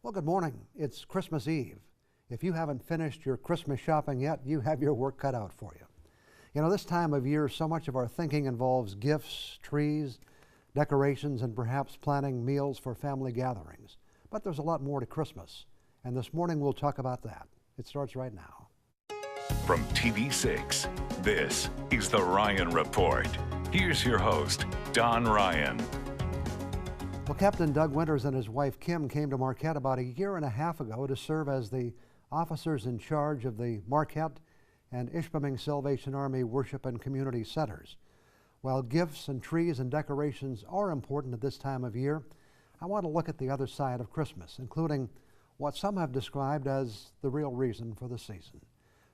Well, good morning. It's Christmas Eve. If you haven't finished your Christmas shopping yet, you have your work cut out for you. You know, this time of year, so much of our thinking involves gifts, trees, decorations, and perhaps planning meals for family gatherings. But there's a lot more to Christmas, and this morning we'll talk about that. It starts right now. From TV6, this is The Ryan Report. Here's your host, Don Ryan. Well, Captain Doug Winters and his wife Kim came to Marquette about a year and a half ago to serve as the officers in charge of the Marquette and Ishpeming Salvation Army Worship and Community Centers. While gifts and trees and decorations are important at this time of year, I want to look at the other side of Christmas, including what some have described as the real reason for the season.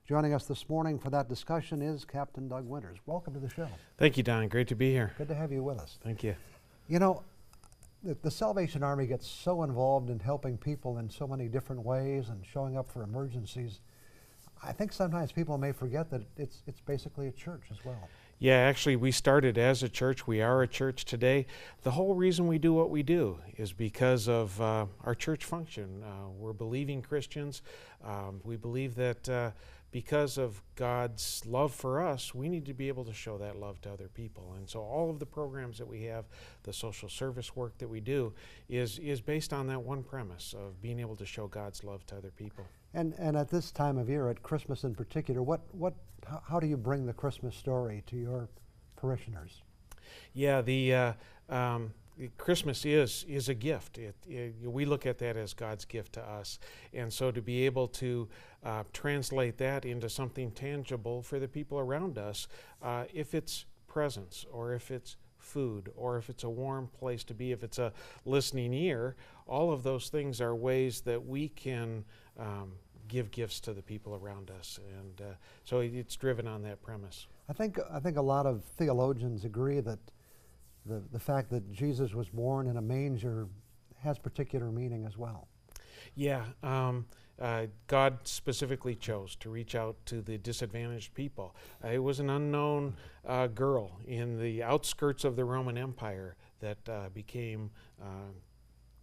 Joining us this morning for that discussion is Captain Doug Winters. Welcome to the show. Thank you, Don. Great to be here. Good to have you with us. Thank you. You know, the Salvation Army gets so involved in helping people in so many different ways and showing up for emergencies. I think sometimes people may forget that it's basically a church as well. Yeah, actually, we started as a church. We are a church today. The whole reason we do what we do is because of our church function. We're believing Christians. We believe that because of God's love for us, we need to be able to show that love to other people. And so all of the programs that we have, the social service work that we do, is based on that one premise of being able to show God's love to other people. And at this time of year, at Christmas in particular, how do you bring the Christmas story to your parishioners? Yeah, the Christmas is a gift. We look at that as God's gift to us. And so to be able to translate that into something tangible for the people around us, if it's presents or if it's food or if it's a warm place to be, if it's a listening ear, all of those things are ways that we can give gifts to the people around us. And so it's driven on that premise. I think a lot of theologians agree that the fact that Jesus was born in a manger has particular meaning as well. Yeah, God specifically chose to reach out to the disadvantaged people. It was an unknown girl in the outskirts of the Roman Empire that became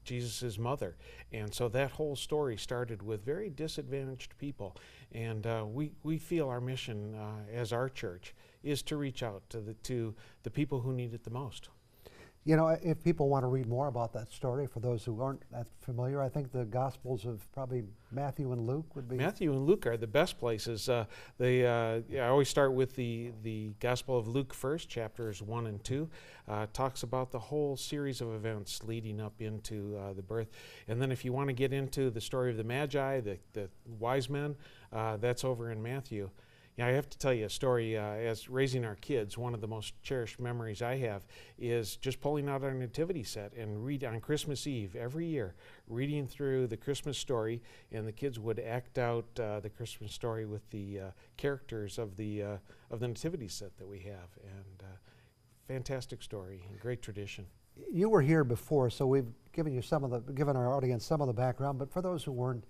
Jesus' mother. And so that whole story started with very disadvantaged people. And we feel our mission as our church is to reach out to the people who need it the most. You know, if people want to read more about that story, for those who aren't that familiar, I think the Gospels of probably Matthew and Luke would be. Matthew and Luke are the best places. I always start with the Gospel of Luke first, chapters 1 and 2. Talks about the whole series of events leading up into the birth. And then if you want to get into the story of the Magi, the wise men, that's over in Matthew. Yeah, I have to tell you a story. As raising our kids, one of the most cherished memories I have is just pulling out our nativity set and read on Christmas Eve every year, reading through the Christmas story, and the kids would act out the Christmas story with the characters of the nativity set that we have. And fantastic story, great tradition. You were here before, so we've given our audience some of the background. But for those who weren't,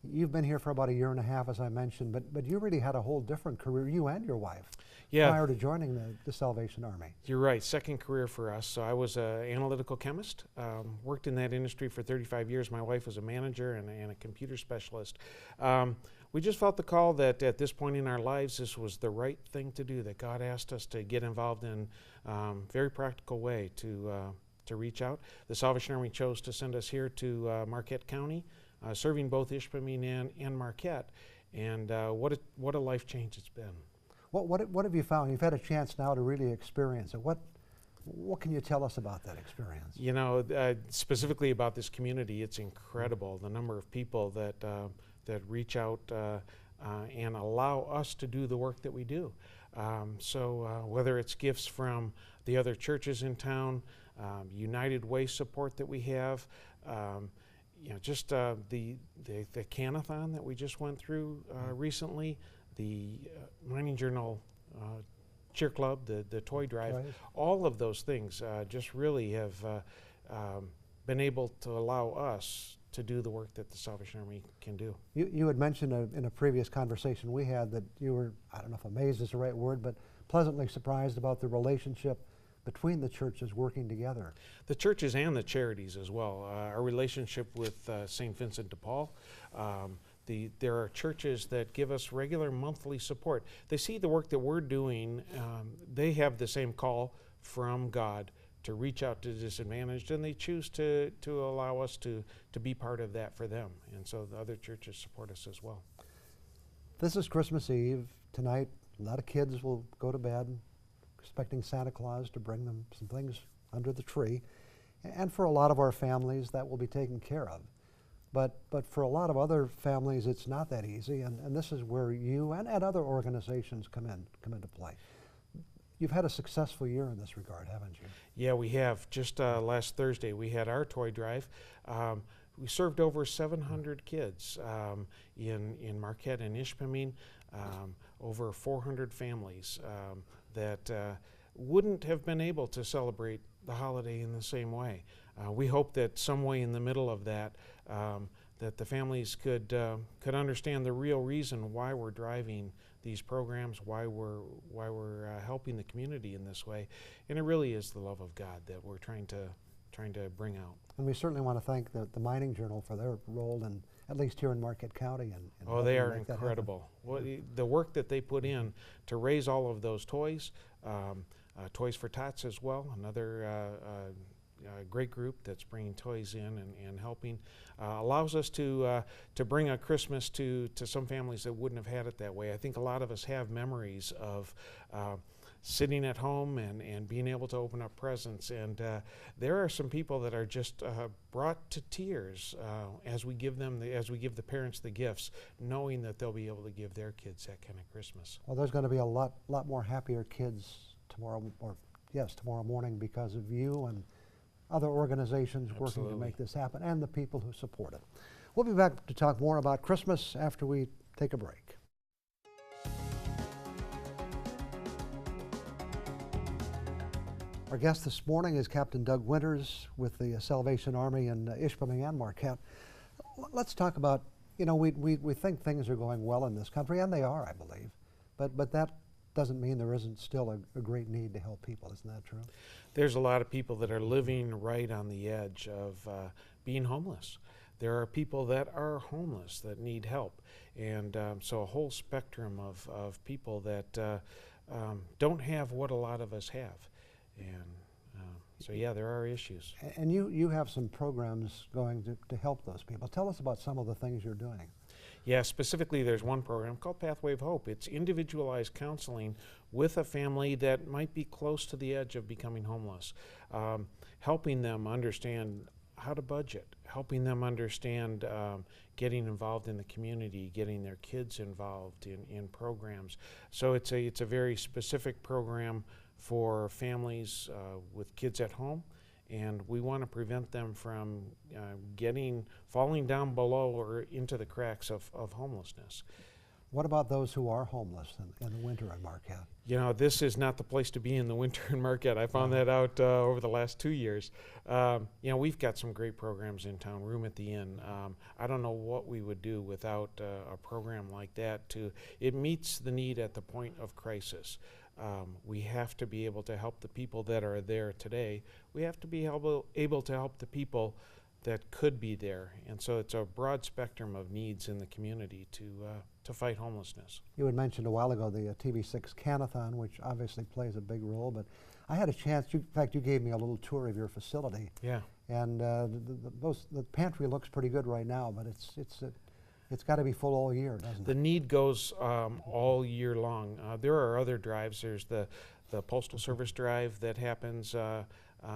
you've been here for about a year and a half, as I mentioned, but you really had a whole different career, you and your wife, prior to joining the Salvation Army. You're right, second career for us. So I was an analytical chemist, worked in that industry for 35 years. My wife was a manager and a computer specialist. We just felt the call that at this point in our lives, this was the right thing to do, that God asked us to get involved in a very practical way to reach out. The Salvation Army chose to send us here to Marquette County, serving both Ishpeming and Marquette, and what a life change it's been. What have you found? You've had a chance now to really experience it. What can you tell us about that experience? You know, specifically about this community, it's incredible, the number of people that reach out and allow us to do the work that we do. So whether it's gifts from the other churches in town, United Way support that we have, just the Canathon that we just went through recently, the Mining Journal Cheer Club, the toy drive, right. All of those things just really have been able to allow us to do the work that the Salvation Army can do. You had mentioned in a previous conversation we had that you were, I don't know if amazed is the right word, but pleasantly surprised about the relationship between the churches working together. The churches and the charities as well. Our relationship with St. Vincent de Paul, there are churches that give us regular monthly support. They see the work that we're doing. They have the same call from God to reach out to the disadvantaged, and they choose to allow us to be part of that for them. And so the other churches support us as well. This is Christmas Eve. Tonight, a lot of kids will go to bed expecting Santa Claus to bring them some things under the tree. And for a lot of our families, that will be taken care of. But for a lot of other families, it's not that easy, and this is where you and other organizations come into play. You've had a successful year in this regard, haven't you? Yeah, we have. Just last Thursday, we had our toy drive. We served over 700 kids in Marquette and Ishpeming, over 400 families that wouldn't have been able to celebrate the holiday in the same way. We hope that some way in the middle of that, that the families could understand the real reason why we're driving these programs, why we're helping the community in this way, and it really is the love of God that we're trying to bring out. And we certainly want to thank the Mining Journal for their role, in, at least here in Marquette County. And oh, they are incredible. The work that they put in to raise all of those toys, Toys for Tots as well, another great group that's bringing toys in and helping, allows us to bring a Christmas to some families that wouldn't have had it that way. I think a lot of us have memories of sitting at home and being able to open up presents, and there are some people that are just brought to tears as we give the parents the gifts, knowing that they'll be able to give their kids that kind of Christmas. Well, there's going to be a lot more happier kids tomorrow morning because of you and other organizations working to make this happen, and the people who support it. We'll be back to talk more about Christmas after we take a break. Our guest this morning is Captain Doug Winters with the Salvation Army in Ishpeming and Marquette. Let's talk about, we think things are going well in this country, and they are, I believe, but that doesn't mean there isn't still a great need to help people. Isn't that true? There's a lot of people that are living right on the edge of being homeless. There are people that are homeless that need help, and so a whole spectrum of people that don't have what a lot of us have. And so yeah, there are issues. And you have some programs going to help those people. Tell us about some of the things you're doing. Yeah, specifically there's one program called Pathway of Hope. It's individualized counseling with a family that might be close to the edge of becoming homeless, helping them understand how to budget, helping them understand getting involved in the community, getting their kids involved in programs. So it's a very specific program for families with kids at home, and we want to prevent them from falling down below or into the cracks of homelessness. What about those who are homeless in the winter in Marquette? This is not the place to be in the winter in Marquette. I found that out over the last 2 years. We've got some great programs in town, Room at the Inn. I don't know what we would do without a program like that. It meets the need at the point of crisis. We have to be able to help the people that are there today. We have to be able to help the people that could be there. And so it's a broad spectrum of needs in the community to fight homelessness. You had mentioned a while ago the TV6 Canathon, which obviously plays a big role, but I had a chance, in fact, you gave me a little tour of your facility. Yeah. And the pantry looks pretty good right now, but it's got to be full all year, doesn't it? The need goes all year long. There are other drives. There's the Postal Service drive that happens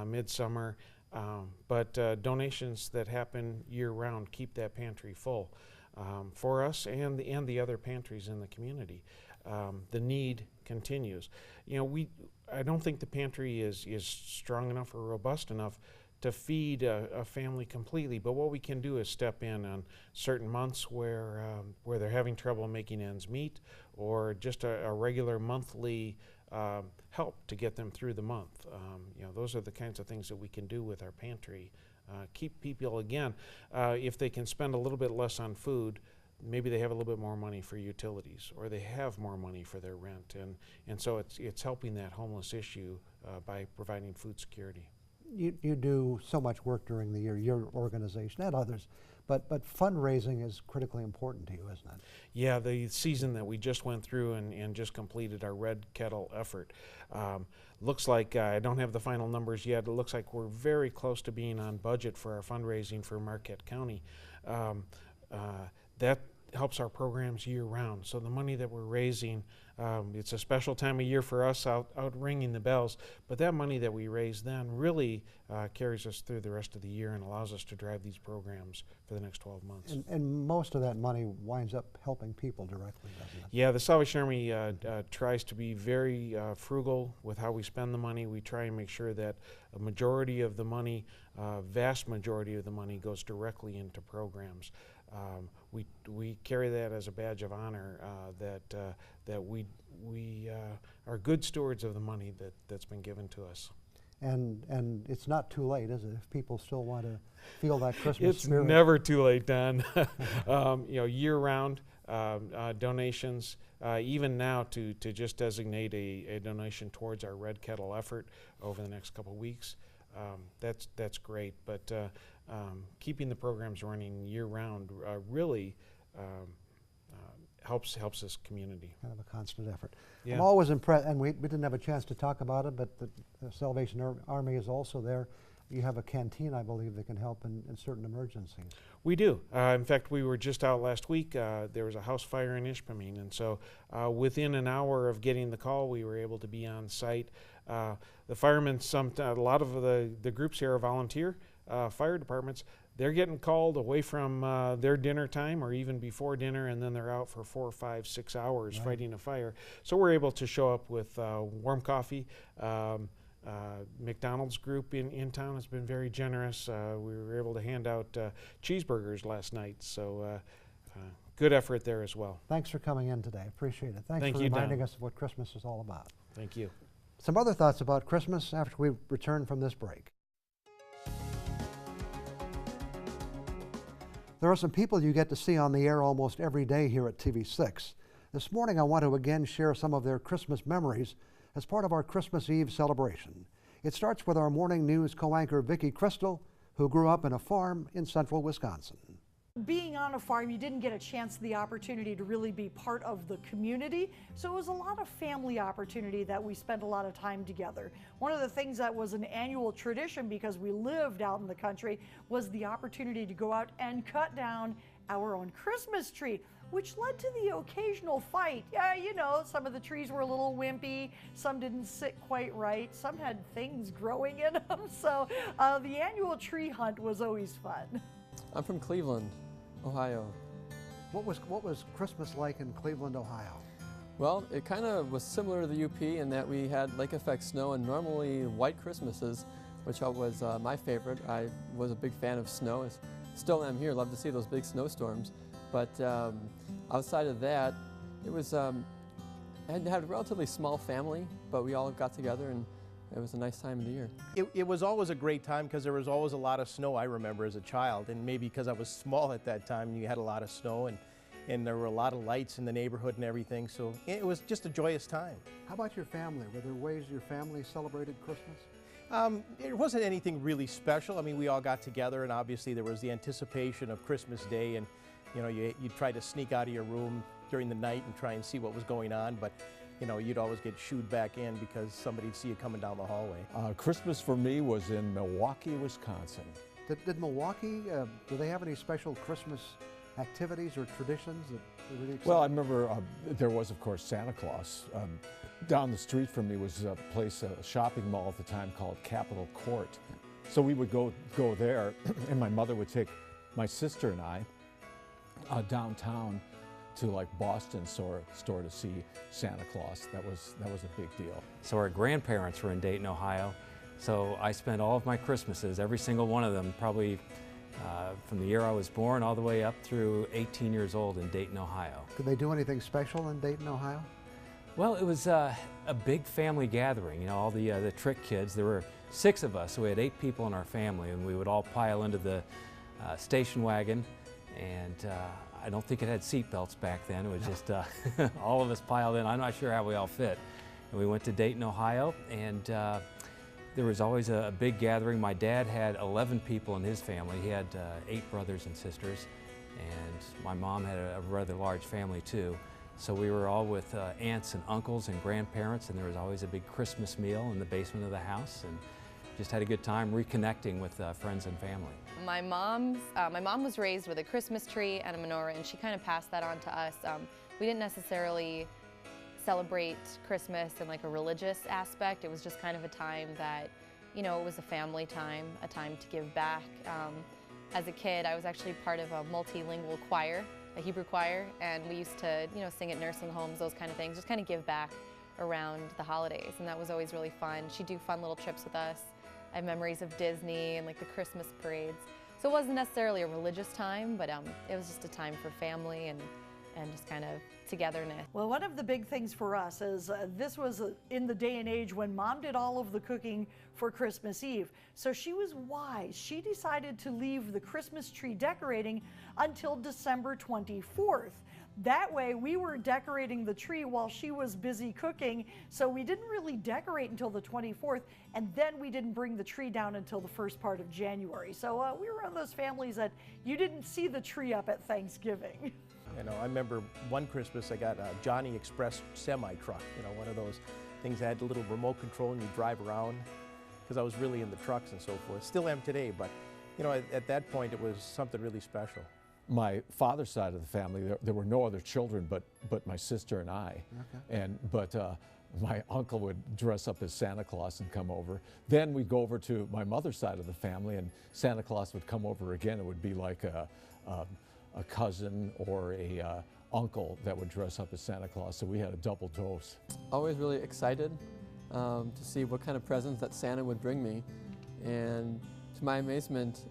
midsummer, but donations that happen year-round keep that pantry full for us and the other pantries in the community. The need continues. I don't think the pantry is strong enough or robust enough to feed a family completely, but what we can do is step in on certain months where they're having trouble making ends meet, or just a regular monthly help to get them through the month. Those are the kinds of things that we can do with our pantry. Keep people, again, if they can spend a little bit less on food, maybe they have a little bit more money for utilities, or they have more money for their rent, and so it's helping that homeless issue by providing food security. You do so much work during the year, your organization and others, but fundraising is critically important to you, isn't it? Yeah, the season that we just went through and just completed, our Red Kettle effort, looks like, I don't have the final numbers yet, it looks like we're very close to being on budget for our fundraising for Marquette County. That helps our programs year-round. So the money that we're raising, it's a special time of year for us out ringing the bells, but that money that we raise then really carries us through the rest of the year and allows us to drive these programs for the next 12 months. And most of that money winds up helping people directly, doesn't it? Yeah, the Salvation Army tries to be very frugal with how we spend the money. We try and make sure that a majority of the money, vast majority of the money, goes directly into programs. We carry that as a badge of honor, that we are good stewards of the money that's been given to us. And it's not too late, is it? If people still want to feel that Christmas It's spirit. never too late, Don. Year-round donations, even now to just designate a donation towards our Red Kettle effort over the next couple of weeks. That's great, but keeping the programs running year-round really helps this community. Kind of a constant effort. Yeah. I'm always impressed, and we didn't have a chance to talk about it, but the Salvation Army is also there. You have a canteen, I believe, that can help in certain emergencies. We do. In fact, we were just out last week. There was a house fire in Ishpeming, and so within an hour of getting the call, we were able to be on site. The firemen, a lot of the groups here are volunteer fire departments. They're getting called away from their dinner time or even before dinner, and then they're out for 4, 5, 6 hours fighting a fire. So we're able to show up with warm coffee. McDonald's group in town has been very generous. We were able to hand out cheeseburgers last night, so good effort there as well. Thanks for coming in today. Appreciate it. Thanks Thank for you, reminding Don. us of what Christmas is all about. Thank you. Some other thoughts about Christmas after we return from this break. There are some people you get to see on the air almost every day here at TV6. This morning I want to again share some of their Christmas memories as part of our Christmas Eve celebration. It starts with our morning news co-anchor Vicki Crystal, who grew up in a farm in central Wisconsin. Being on a farm, you didn't get a chance, the opportunity to really be part of the community. So it was a lot of family opportunity that we spent a lot of time together. One of the things that was an annual tradition, because we lived out in the country, was the opportunity to go out and cut down our own Christmas tree, which led to the occasional fight. Yeah, you know, some of the trees were a little wimpy, some didn't sit quite right, some had things growing in them. So the annual tree hunt was always fun. I'm from Cleveland, Ohio. What was Christmas like in Cleveland, Ohio? Well, it kind of was similar to the UP in that we had lake effect snow and normally white Christmases, which was my favorite. I was a big fan of snow. Still am here, love to see those big snowstorms. But outside of that, it was, I had a relatively small family, but we all got together and it was a nice time of the year. It was always a great time because there was always a lot of snow, I remember, as a child. And maybe because I was small at that time, you had a lot of snow and there were a lot of lights in the neighborhood and everything. So it was just a joyous time. How about your family? Were there ways your family celebrated Christmas? It wasn't anything really special. I mean, we all got together and obviously there was the anticipation of Christmas Day, and you know, you try to sneak out of your room during the night and try and see what was going on, but you know, you'd always get shooed back in because somebody'd see you coming down the hallway. Christmas for me was in Milwaukee, Wisconsin. Did Milwaukee, do they have any special Christmas activities or traditions that are really exciting? Well, I remember there was, of course, Santa Claus. Down the street from me was a place, a shopping mall at the time called Capitol Court. So we would go there, and my mother would take my sister and I downtown to like Boston store to see Santa Claus. That was a big deal. So our grandparents were in Dayton, Ohio. So I spent all of my Christmases, every single one of them, probably from the year I was born all the way up through 18 years old in Dayton, Ohio. Did they do anything special in Dayton, Ohio? Well, it was a big family gathering. You know, all the trick kids. There were 6 of us, so we had 8 people in our family, and we would all pile into the station wagon And I don't think it had seat belts back then. It was just all of us piled in. I'm not sure how we all fit. And we went to Dayton, Ohio, and there was always a big gathering. My dad had 11 people in his family. He had 8 brothers and sisters, and my mom had a rather large family too. So we were all with aunts and uncles and grandparents, and there was always a big Christmas meal in the basement of the house, and just had a good time reconnecting with friends and family. My mom was raised with a Christmas tree and a menorah, and she kind of passed that on to us. We didn't necessarily celebrate Christmas in like a religious aspect. It was just kind of a time that, you know, it was a family time, a time to give back. As a kid, I was actually part of a multilingual choir, a Hebrew choir, and we used to, you know, sing at nursing homes, those kind of things, just kind of give back around the holidays, and that was always really fun. She'd do fun little trips with us. I have memories of Disney and like the Christmas parades. So it wasn't necessarily a religious time, but it was just a time for family and just kind of togetherness. Well, one of the big things for us is this was in the day and age when Mom did all of the cooking for Christmas Eve. So she was wise. She decided to leave the Christmas tree decorating until December 24th. That way we were decorating the tree while she was busy cooking, so we didn't really decorate until the 24th, and then we didn't bring the tree down until the first part of January. So we were one of those families that you didn't see the tree up at Thanksgiving. You know, I remember one Christmas I got a Johnny Express semi-truck, you know, one of those things that had a little remote control and you drive around, because I was really into trucks and so forth. Still am today, but, you know, at that point it was something really special. My father's side of the family, there were no other children but my sister and I. Okay. But my uncle would dress up as Santa Claus and come over. Then we'd go over to my mother's side of the family, and Santa Claus would come over again. It would be like a cousin or a uncle that would dress up as Santa Claus, so we had a double dose. Always really excited to see what kind of presents that Santa would bring me, and to my amazement,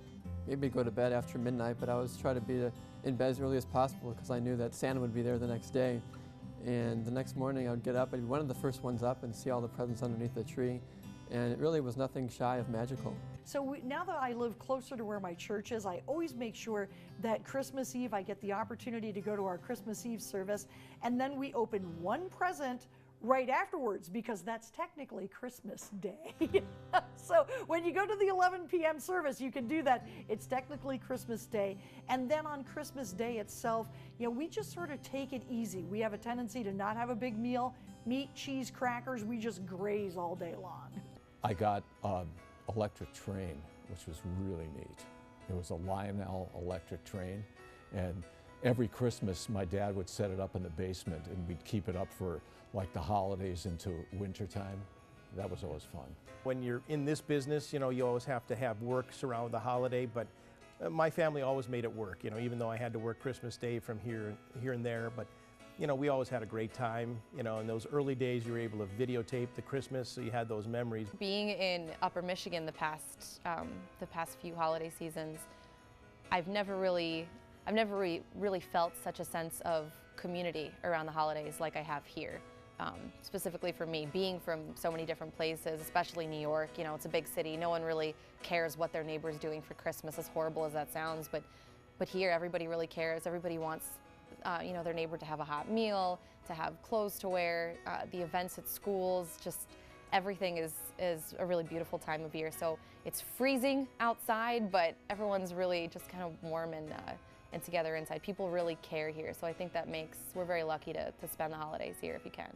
maybe go to bed after midnight, but I always try to be in bed as early as possible because I knew that Santa would be there the next day. And the next morning I would get up, I'd be one of the first ones up and see all the presents underneath the tree, and it really was nothing shy of magical. So now that I live closer to where my church is, I always make sure that Christmas Eve I get the opportunity to go to our Christmas Eve service, and then we open one present right afterwards because that's technically Christmas Day. So when you go to the 11 p.m. service, you can do that. It's technically Christmas Day. And then on Christmas Day itself, you know, we just sort of take it easy. We have a tendency to not have a big meal, meat, cheese, crackers. We just graze all day long. I got electric train, which was really neat. It was a Lionel electric train, and every Christmas my dad would set it up in the basement and we'd keep it up for like the holidays into winter time. That was always fun. When you're in this business, you know, you always have to have work surround the holiday, but my family always made it work, you know, even though I had to work Christmas Day from here and there, but you know, we always had a great time. You know, in those early days, you were able to videotape the Christmas, so you had those memories. Being in Upper Michigan the past few holiday seasons, I've never really felt such a sense of community around the holidays like I have here. Specifically for me, being from so many different places, especially New York, you know, it's a big city. No one really cares what their neighbor's doing for Christmas, as horrible as that sounds, but here everybody really cares. Everybody wants you know, their neighbor to have a hot meal, to have clothes to wear, the events at schools, just everything is a really beautiful time of year. So it's freezing outside, but everyone's really just kind of warm and together inside. People really care here, so I think that we're very lucky to spend the holidays here if you can.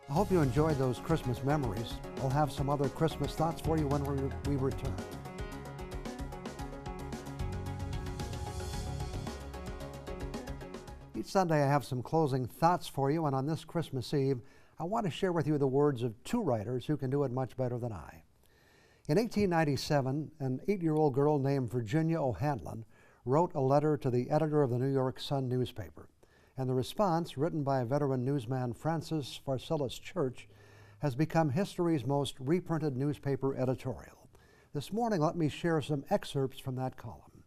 I hope you enjoyed those Christmas memories. We'll have some other Christmas thoughts for you when we return. Each Sunday I have some closing thoughts for you, and on this Christmas Eve, I want to share with you the words of two writers who can do it much better than I. In 1897, an 8-year-old girl named Virginia O'Hanlon wrote a letter to the editor of the New York Sun newspaper, and the response, written by veteran newsman Francis Pharcellus Church, has become history's most reprinted newspaper editorial. This morning, let me share some excerpts from that column.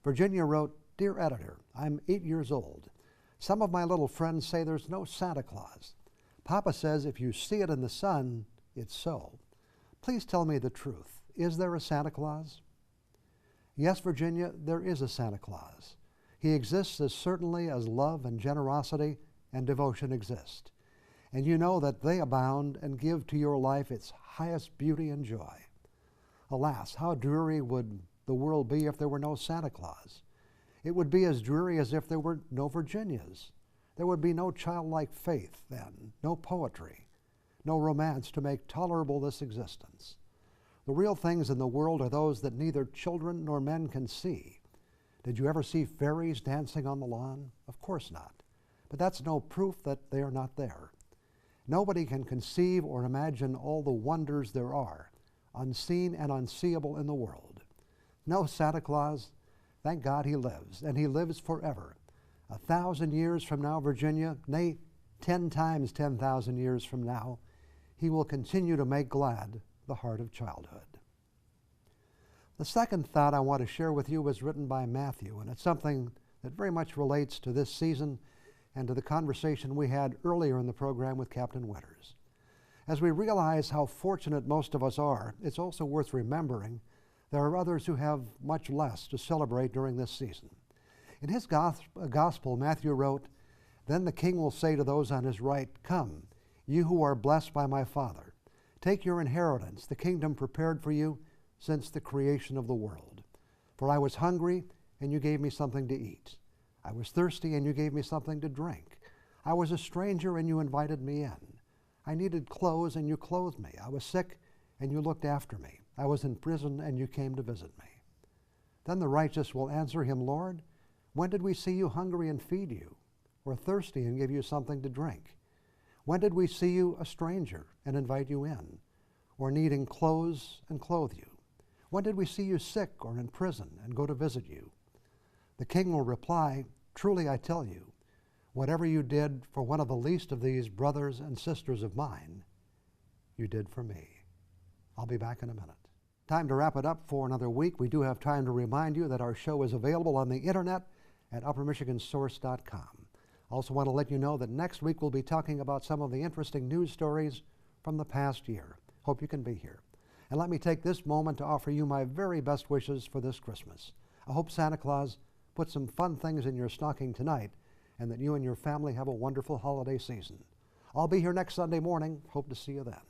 Virginia wrote, "Dear editor, I'm 8 years old. Some of my little friends say there's no Santa Claus. Papa says if you see it in the sun, it's so. Please tell me the truth. Is there a Santa Claus?" Yes, Virginia, there is a Santa Claus. He exists as certainly as love and generosity and devotion exist. And you know that they abound and give to your life its highest beauty and joy. Alas, how dreary would the world be if there were no Santa Claus? It would be as dreary as if there were no Virginias. There would be no childlike faith then, no poetry, no romance to make tolerable this existence. The real things in the world are those that neither children nor men can see. Did you ever see fairies dancing on the lawn? Of course not. But that's no proof that they are not there. Nobody can conceive or imagine all the wonders there are, unseen and unseeable in the world. No Santa Claus, thank God he lives, and he lives forever. 1,000 years from now, Virginia, nay, 10 times 10,000 years from now, he will continue to make glad the heart of childhood. The second thought I want to share with you was written by Matthew, and it's something that very much relates to this season and to the conversation we had earlier in the program with Captain Winters. As we realize how fortunate most of us are, it's also worth remembering there are others who have much less to celebrate during this season. In his gospel, Matthew wrote, "Then the king will say to those on his right, 'Come, you who are blessed by my Father, take your inheritance, the kingdom prepared for you since the creation of the world. For I was hungry, and you gave me something to eat. I was thirsty, and you gave me something to drink. I was a stranger, and you invited me in. I needed clothes, and you clothed me. I was sick, and you looked after me. I was in prison, and you came to visit me.' Then the righteous will answer him, 'Lord, when did we see you hungry and feed you, or thirsty and give you something to drink? When did we see you a stranger and invite you in, or needing clothes and clothe you? When did we see you sick or in prison and go to visit you?' The king will reply, 'Truly I tell you, whatever you did for one of the least of these brothers and sisters of mine, you did for me.'" I'll be back in a minute. Time to wrap it up for another week. We do have time to remind you that our show is available on the internet at uppermichigansource.com. Also want to let you know that next week we'll be talking about some of the interesting news stories from the past year. Hope you can be here. And let me take this moment to offer you my very best wishes for this Christmas. I hope Santa Claus put some fun things in your stocking tonight, and that you and your family have a wonderful holiday season. I'll be here next Sunday morning. Hope to see you then.